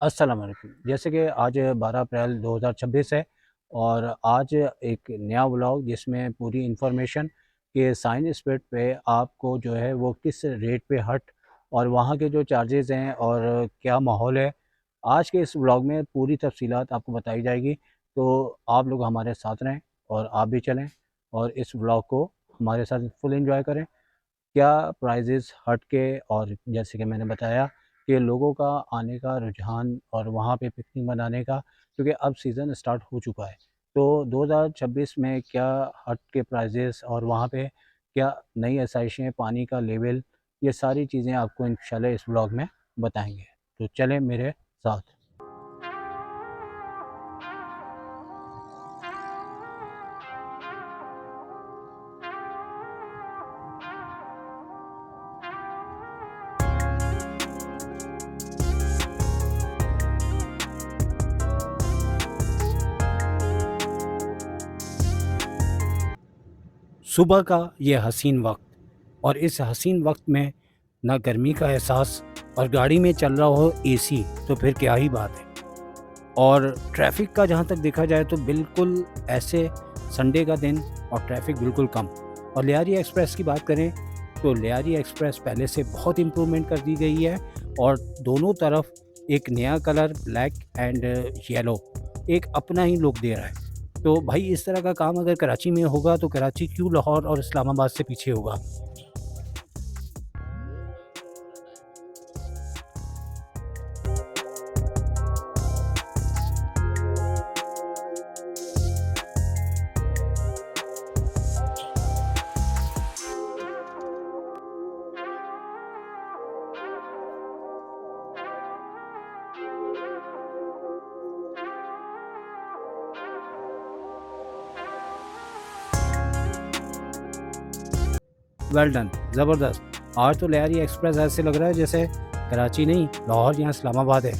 अस्सलाम वालेकुम। जैसे कि आज 12 अप्रैल 2026 है और आज एक नया व्लॉग जिसमें पूरी इन्फॉर्मेशन के साइन स्पीड पे आपको जो है वो किस रेट पे हट और वहाँ के जो चार्जेस हैं और क्या माहौल है, आज के इस व्लॉग में पूरी तफसीलात आपको बताई जाएगी। तो आप लोग हमारे साथ रहें और आप भी चलें और इस व्लॉग को हमारे साथ फुल एंजॉय करें। क्या प्राइजेज़ हट के और जैसे कि मैंने बताया कि लोगों का आने का रुझान और वहाँ पे पिकनिक मनाने का, क्योंकि अब सीज़न स्टार्ट हो चुका है। तो 2026 में क्या हट के प्राइजेज़ और वहाँ पे क्या नई आसाइशें, पानी का लेवल, ये सारी चीज़ें आपको इंशाल्लाह इस व्लॉग में बताएँगे। तो चलें मेरे साथ। सुबह का ये हसीन वक्त और इस हसीन वक्त में ना गर्मी का एहसास और गाड़ी में चल रहा हो एसी तो फिर क्या ही बात है। और ट्रैफिक का जहाँ तक देखा जाए तो बिल्कुल ऐसे संडे का दिन और ट्रैफिक बिल्कुल कम। और लियारी एक्सप्रेस की बात करें तो लियारी एक्सप्रेस पहले से बहुत इम्प्रूवमेंट कर दी गई है और दोनों तरफ एक नया कलर ब्लैक एंड येलो एक अपना ही लुक दे रहा है। तो भाई इस तरह का काम अगर कराची में होगा तो कराची क्यों लाहौर और इस्लामाबाद से पीछे होगा। वेल डन, ज़बरदस्त। आज तो लियारी एक्सप्रेस ऐसे लग रहा है जैसे कराची नहीं लाहौर या इस्लामाबाद है।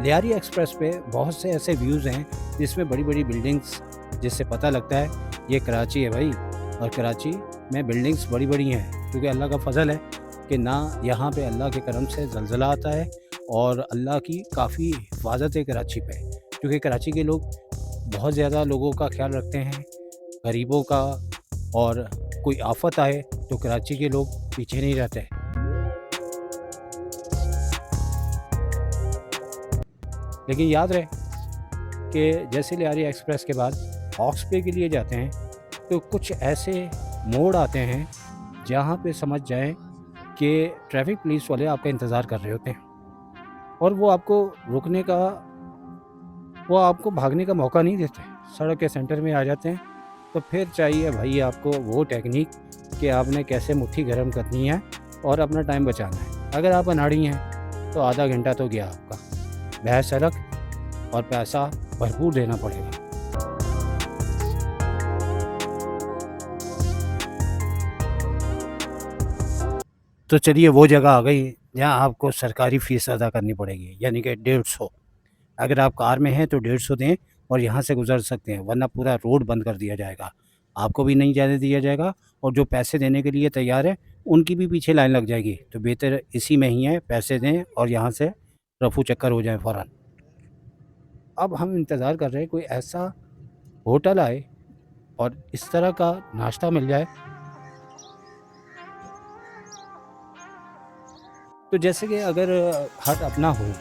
लियारी एक्सप्रेस पे बहुत से ऐसे व्यूज़ हैं जिसमें बड़ी बड़ी बिल्डिंग्स, जिससे पता लगता है ये कराची है भाई। और कराची में बिल्डिंग्स बड़ी बड़ी हैं क्योंकि अल्लाह का फ़ज़ल है कि ना यहाँ पे अल्लाह के करम से ज़लज़ला आता है और अल्लाह की काफ़ी हिफाजत है कराची पे, क्योंकि कराची के लोग बहुत ज़्यादा लोगों का ख्याल रखते हैं, गरीबों का। और कोई आफ़त आए तो कराची के लोग पीछे नहीं रहते। लेकिन याद रहे कि जैसे लियारी एक्सप्रेस के बाद हॉक्स पे के लिए जाते हैं तो कुछ ऐसे मोड़ आते हैं जहाँ पे समझ जाएं कि ट्रैफिक पुलिस वाले आपका इंतज़ार कर रहे होते हैं और वो आपको भागने का मौका नहीं देते, सड़क के सेंटर में आ जाते हैं। तो फिर चाहिए भाई आपको वो टेक्निक कि आपने कैसे मुट्ठी गर्म करनी है और अपना टाइम बचाना है। अगर आप अनाड़ी हैं तो आधा घंटा तो गया आपका, बहस सड़क और पैसा भरपूर देना पड़ेगा। तो चलिए वो जगह आ गई जहाँ आपको सरकारी फ़ीस अदा करनी पड़ेगी, यानी कि 150। अगर आप कार में हैं तो 150 दें और यहाँ से गुज़र सकते हैं, वरना पूरा रोड बंद कर दिया जाएगा। आपको भी नहीं जाने दिया जाएगा और जो पैसे देने के लिए तैयार है उनकी भी पीछे लाइन लग जाएगी। तो बेहतर इसी में ही है, पैसे दें और यहाँ से रफू चक्कर हो जाए फ़ौरन। अब हम इंतज़ार कर रहे हैं कोई ऐसा होटल आए और इस तरह का नाश्ता मिल जाए। तो जैसे कि अगर हट अपना हो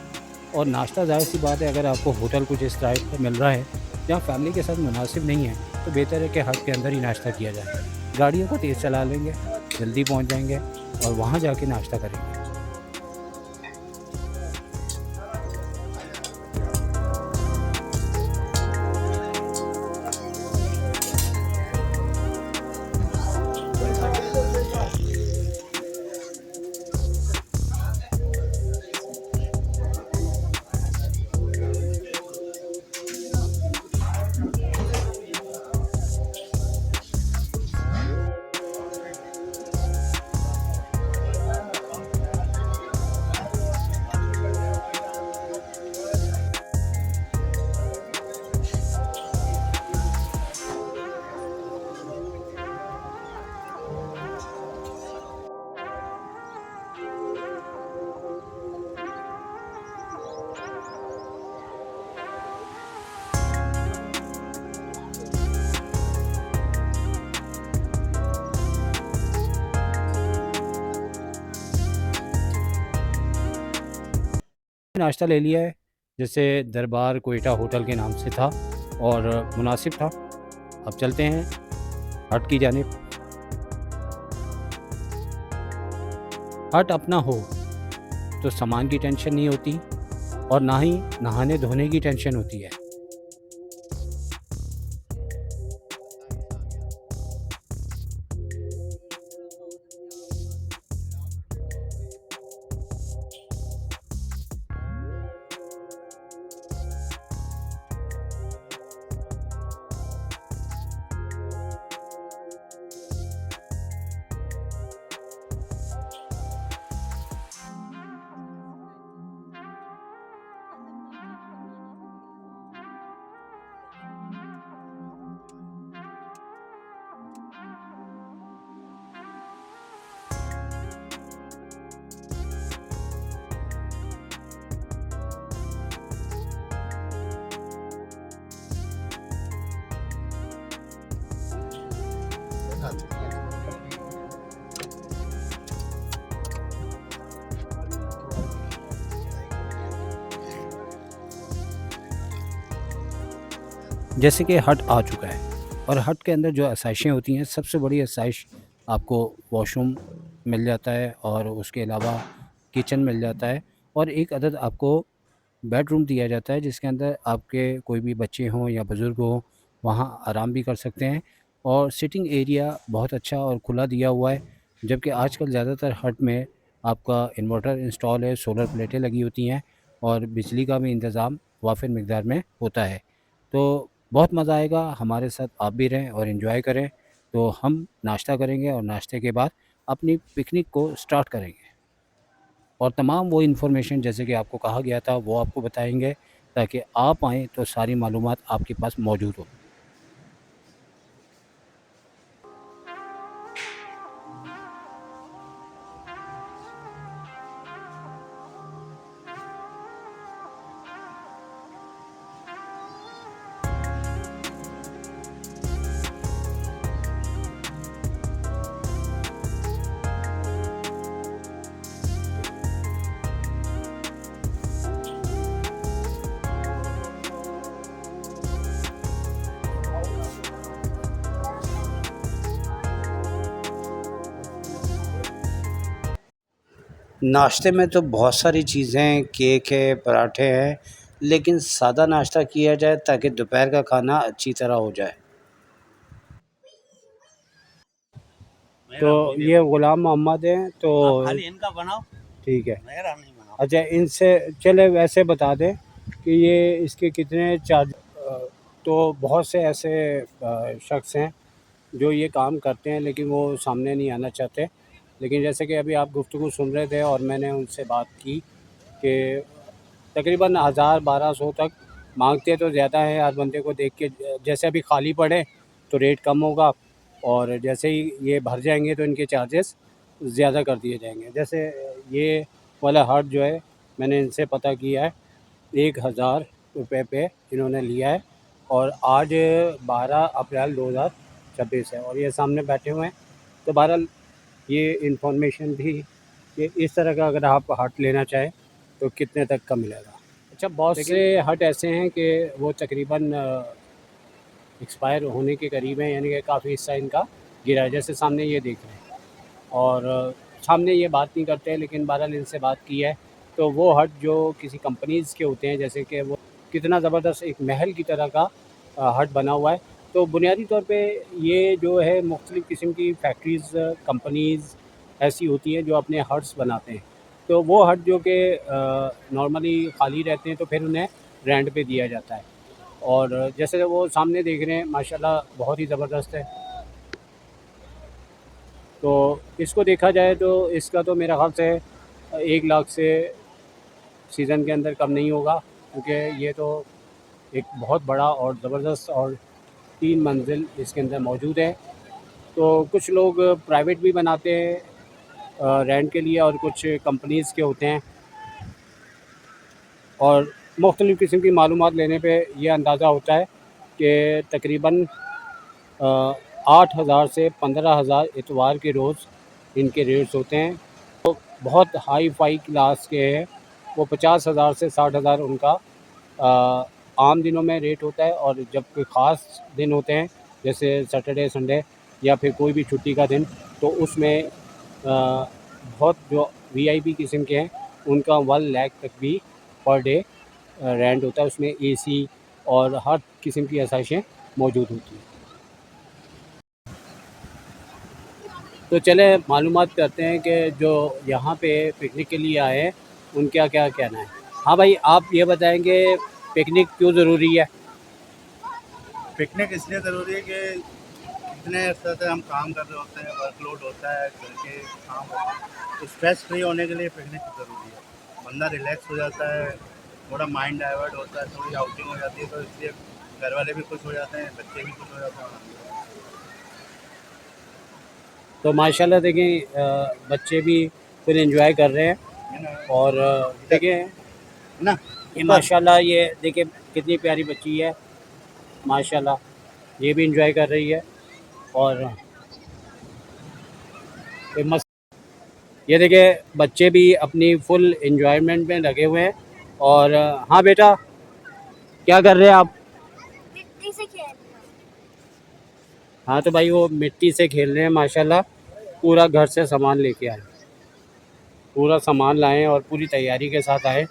और नाश्ता, ज़ाहिर-सी बात है अगर आपको होटल कुछ इस टाइप का मिल रहा है जहाँ फैमिली के साथ मुनासिब नहीं है, तो बेहतर है कि हट के अंदर ही नाश्ता किया जाए। गाड़ियों को तेज़ चला लेंगे, जल्दी पहुँच जाएँगे और वहाँ जाके नाश्ता करेंगे। नाश्ता ले लिया है, जैसे दरबार कोयटा होटल के नाम से था और मुनासिब था। अब चलते हैं हट की जानिब। हट अपना हो तो सामान की टेंशन नहीं होती और ना ही नहाने धोने की टेंशन होती है। जैसे कि हट आ चुका है और हट के अंदर जो आसाइशें होती हैं, सबसे बड़ी आसाइश आपको वॉशरूम मिल जाता है और उसके अलावा किचन मिल जाता है और एक अदद आपको बेडरूम दिया जाता है, जिसके अंदर आपके कोई भी बच्चे हों या बुज़ुर्ग हों वहाँ आराम भी कर सकते हैं। और सिटिंग एरिया बहुत अच्छा और खुला दिया हुआ है, जबकि आजकल ज़्यादातर हट में आपका इन्वर्टर इंस्टॉल है, सोलर प्लेटें लगी होती हैं और बिजली का भी इंतज़ाम वाफिर मिकदार में होता है। तो बहुत मज़ा आएगा, हमारे साथ आप भी रहें और एंजॉय करें। तो हम नाश्ता करेंगे और नाश्ते के बाद अपनी पिकनिक को स्टार्ट करेंगे और तमाम वो इन्फॉर्मेशन जैसे कि आपको कहा गया था वो आपको बताएंगे, ताकि आप आएँ तो सारी मालूमात आपके पास मौजूद हो। नाश्ते में तो बहुत सारी चीज़ें हैं, केक है, पराठे हैं, लेकिन सादा नाश्ता किया जाए ताकि दोपहर का खाना अच्छी तरह हो जाए। तो ये ग़ुलाम मोहम्मद हैं, तो खाली इनका बनाओ, ठीक है। मेरा नहीं बनाओ। अच्छा, इनसे चले वैसे बता दें कि ये इसके कितने चार्ज। तो बहुत से ऐसे शख्स हैं जो ये काम करते हैं लेकिन वो सामने नहीं आना चाहते। लेकिन जैसे कि अभी आप गुफ्तगू सुन रहे थे और मैंने उनसे बात की कि तकरीबन 1000-1200 तक मांगते हैं, तो ज़्यादा है हर बंदे को देख के। जैसे अभी खाली पड़े तो रेट कम होगा और जैसे ही ये भर जाएंगे तो इनके चार्जेस ज़्यादा कर दिए जाएंगे। जैसे ये वाला हट जो है, मैंने इनसे पता किया है 1000 रुपये पे इन्होंने लिया है और आज 12 अप्रैल 2026 है और ये सामने बैठे हुए हैं। तो बहरहाल ये इन्फॉर्मेशन भी कि इस तरह का अगर आप हट लेना चाहें तो कितने तक का मिलेगा। अच्छा, बहुत से हट ऐसे हैं कि वो तकरीबन एक्सपायर होने के करीब हैं, यानी कि काफ़ी हिस्सा इनका गिरा है, जैसे सामने ये देख रहे हैं। और सामने ये बात नहीं करते हैं, लेकिन बहरहाल इनसे बात की है तो वो हट जो किसी कंपनीज़ के होते हैं, जैसे कि वो कितना ज़बरदस्त एक महल की तरह का हट बना हुआ है। तो बुनियादी तौर पे ये जो है मुख्तलिफ़ किस्म की फैक्ट्रीज़, कंपनीज़ ऐसी होती हैं जो अपने हट्स बनाते हैं। तो वो हट जो कि नॉर्मली खाली रहते हैं तो फिर उन्हें रेंट पे दिया जाता है। और जैसे वो सामने देख रहे हैं माशाल्लाह बहुत ही ज़बरदस्त है। तो इसको देखा जाए तो इसका तो मेरा ख़्याल से 1 लाख से सीज़न के अंदर कम नहीं होगा, क्योंकि ये तो एक बहुत बड़ा और ज़बरदस्त और 3 मंजिल इसके अंदर मौजूद है। तो कुछ लोग प्राइवेट भी बनाते हैं रेंट के लिए और कुछ कंपनीज़ के होते हैं। और मुख्तलिफ़ किस्म की मालूमात लेने पे ये अंदाज़ा होता है कि तकरीबन 8000 से 15000 इतवार के रोज़ इनके रेट्स होते हैं। तो बहुत हाई फाई क्लास के हैं वो 50,000 से 60,000 उनका आम दिनों में रेट होता है। और जब कोई ख़ास दिन होते हैं जैसे सैटरडे संडे या फिर कोई भी छुट्टी का दिन, तो उसमें बहुत जो वीआईपी किस्म के हैं उनका 1 लाख तक भी पर डे रेंट होता है। उसमें एसी और हर किस्म की आसाइशें मौजूद होती हैं। तो चले मालूमात करते हैं कि जो यहाँ पे पिकनिक के लिए आए हैं उनका क्या कहना है। हाँ भाई, आप ये बताएंगे पिकनिक क्यों ज़रूरी है? पिकनिक इसलिए ज़रूरी है कि इतने अरसे से हम काम कर रहे होते हैं, वर्कलोड होता है, घर के काम होते हैं, तो स्ट्रेस फ्री होने के लिए पिकनिक ज़रूरी है। बंदा रिलैक्स हो जाता है, थोड़ा माइंड डाइवर्ट होता है, थोड़ी आउटिंग हो जाती है, तो इसलिए घर वाले भी खुश हो जाते हैं, बच्चे भी खुश हो जाते हैं। तो माशाल्लाह देखें बच्चे भी फिर एंजॉय कर रहे हैं। है ना? और देखें ना ये माशाल्लाह, ये देखें कितनी प्यारी बच्ची है माशाल्लाह, ये भी एंजॉय कर रही है। और कोई मस्त, ये देखें बच्चे भी अपनी फुल एंजॉयमेंट में लगे हुए हैं। और हाँ बेटा, क्या कर रहे हैं आप? मिट्टी से खेलना। हाँ तो भाई वो मिट्टी से खेल रहे हैं माशाल्लाह। पूरा घर से सामान लेके आए, पूरा सामान लाए और पूरी तैयारी के साथ आए।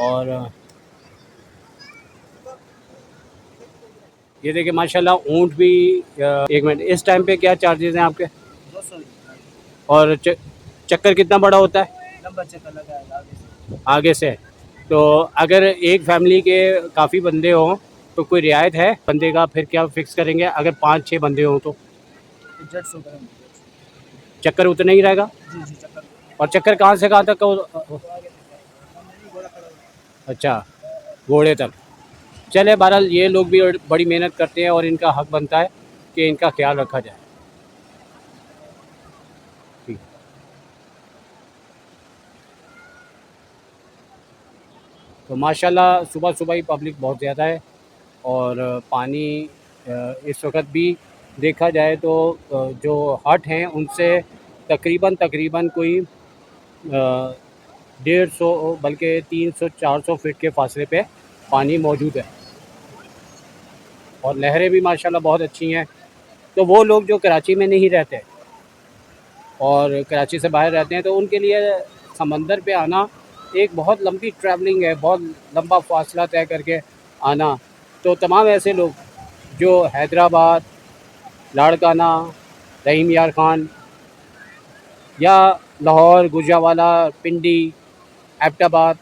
और ये देखिए माशाल्लाह ऊँट भी एक मिनट, इस टाइम पे क्या चार्जेस हैं आपके? 200 और चक्कर कितना बड़ा होता है? लंबा चक्कर लगाएगा आगे से। तो अगर एक फैमिली के काफ़ी बंदे हों तो कोई रियायत है बंदे का? फिर क्या फिक्स करेंगे अगर 5-6 बंदे हों तो? 150 करेंगे। चक्कर उतना ही रहेगा? जी जी, चक्कर और चक्कर कहाँ से कहाँ तक अच्छा, घोड़े तक। चले बहरहाल ये लोग भी बड़ी मेहनत करते हैं और इनका हक बनता है कि इनका ख्याल रखा जाए। ठीक। तो माशाल्लाह सुबह सुबह ही पब्लिक बहुत ज़्यादा है। और पानी इस वक्त भी देखा जाए तो जो हट हैं उनसे तकरीबन कोई 150 बल्कि 300-400 फीट के फासले पे पानी मौजूद है। और लहरें भी माशाल्लाह बहुत अच्छी हैं। तो वो लोग जो कराची में नहीं रहते और कराची से बाहर रहते हैं तो उनके लिए समंदर पे आना एक बहुत लंबी ट्रैवलिंग है, बहुत लंबा फासला तय करके आना। तो तमाम ऐसे लोग जो हैदराबाद, लाड़काना, रहीम यार खान या लाहौर, गुजरावाला, पिंडी, एबटाबाद,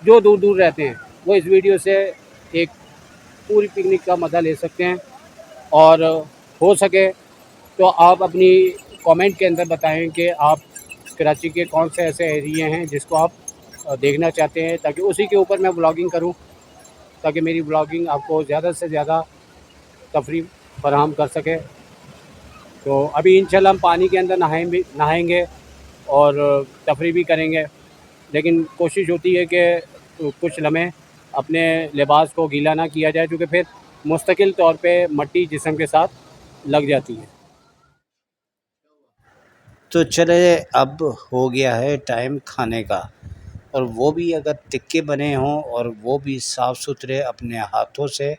जो दूर दूर रहते हैं वो इस वीडियो से एक पूरी पिकनिक का मज़ा ले सकते हैं। और हो सके तो आप अपनी कमेंट के अंदर बताएं कि आप कराची के कौन से ऐसे एरिए हैं जिसको आप देखना चाहते हैं, ताकि उसी के ऊपर मैं ब्लॉगिंग करूं, ताकि मेरी ब्लॉगिंग आपको ज़्यादा से ज़्यादा तफरीह फराहम कर सके। तो अभी इंशाल्लाह हम पानी के अंदर नहाएंगे और तफरीह भी करेंगे। लेकिन कोशिश होती है कि कुछ लम्हे अपने लिबास को गीला ना किया जाए, क्योंकि फिर मुस्तकिल तौर पे मट्टी जिस्म के साथ लग जाती है। तो चले अब हो गया है टाइम खाने का, और वो भी अगर टिक्के बने हों और वो भी साफ़ सुथरे अपने हाथों से,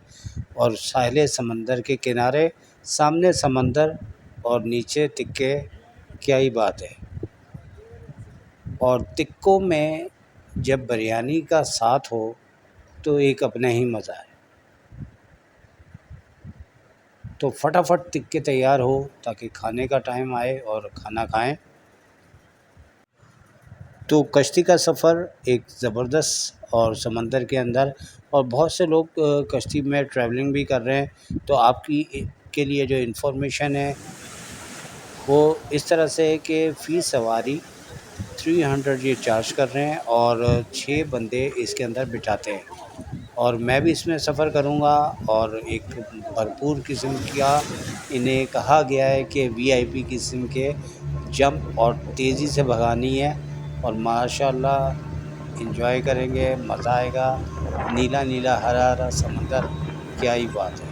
और साहिल समंदर के किनारे, सामने समंदर और नीचे टिक्के, क्या ही बात है। और टिक्कों में जब बिरयानी का साथ हो तो एक अपना ही मज़ा है। तो फटाफट टिक्के तैयार हो ताकि खाने का टाइम आए और खाना खाएं। तो कश्ती का सफ़र एक ज़बरदस्त और समंदर के अंदर, और बहुत से लोग कश्ती में ट्रैवलिंग भी कर रहे हैं। तो आपकी के लिए जो इन्फॉर्मेशन है वो इस तरह से है कि फ़ी सवारी 300 ये चार्ज कर रहे हैं और 6 बंदे इसके अंदर बिठाते हैं। और मैं भी इसमें सफ़र करूंगा। और एक भरपूर किस्म का इन्हें कहा गया है कि वीआईपी किस्म के जंप और तेज़ी से भगानी है। और माशाल्लाह एंजॉय करेंगे, मज़ा आएगा। नीला नीला हरा हरा समंदर, क्या ही बात है।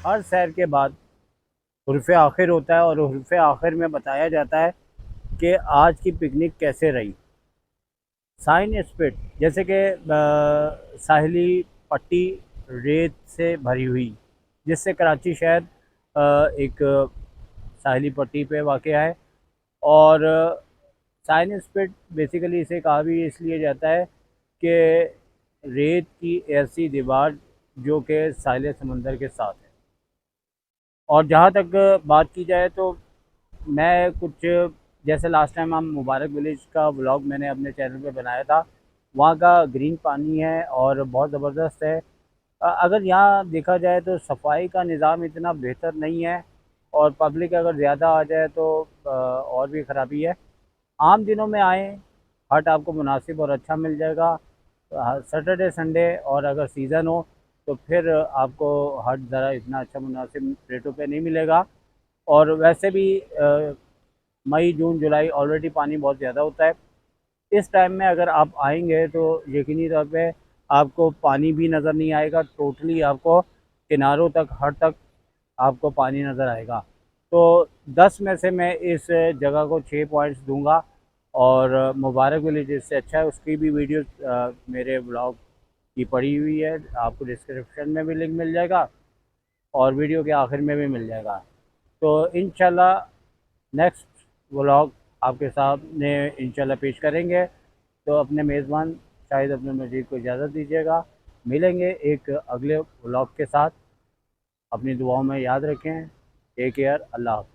हर सैर के बाद हुर्फ़ आखिर होता है और हुर्फ़ आखिर में बताया जाता है कि आज की पिकनिक कैसे रही। साइन स्पिट जैसे कि साहिली पट्टी रेत से भरी हुई, जिससे कराची शहर एक साहिली पट्टी पे वाक़या है। और साइन स्पिट बेसिकली इसे कहा भी इसलिए जाता है कि रेत की ऐसी दीवार जो कि साहिल समंदर के साथ है। और जहाँ तक बात की जाए तो मैं कुछ, जैसे लास्ट टाइम हम मुबारक विलेज का व्लॉग मैंने अपने चैनल पे बनाया था, वहाँ का ग्रीन पानी है और बहुत ज़बरदस्त है। अगर यहाँ देखा जाए तो सफाई का निज़ाम इतना बेहतर नहीं है और पब्लिक अगर ज़्यादा आ जाए तो और भी ख़राबी है। आम दिनों में आएँ, हट आपको मुनासिब और अच्छा मिल जाएगा। सैटरडे संडे और अगर सीज़न हो तो फिर आपको हट ज़रा इतना अच्छा मुनासिब रेटों पे नहीं मिलेगा। और वैसे भी मई, जून, जुलाई ऑलरेडी पानी बहुत ज़्यादा होता है। इस टाइम में अगर आप आएँगे तो यकीनी तौर पे आपको पानी भी नज़र नहीं आएगा, टोटली आपको किनारों तक, हद तक आपको पानी नज़र आएगा। तो 10 में से मैं इस जगह को 6 पॉइंट्स दूँगा। और मुबारक विलेज इससे अच्छा है, उसकी भी वीडियो मेरे ब्लॉग की पड़ी हुई है, आपको डिस्क्रिप्शन में भी लिंक मिल जाएगा और वीडियो के आखिर में भी मिल जाएगा। तो इंशाल्लाह नेक्स्ट व्लॉग आपके सामने इंशाल्लाह पेश करेंगे। तो अपने मेज़बान शाहिद अब्दुल मजीद को इजाज़त दीजिएगा। मिलेंगे एक अगले व्लॉग के साथ। अपनी दुआओं में याद रखें। Take care. अल्लाह हाफ़िज़।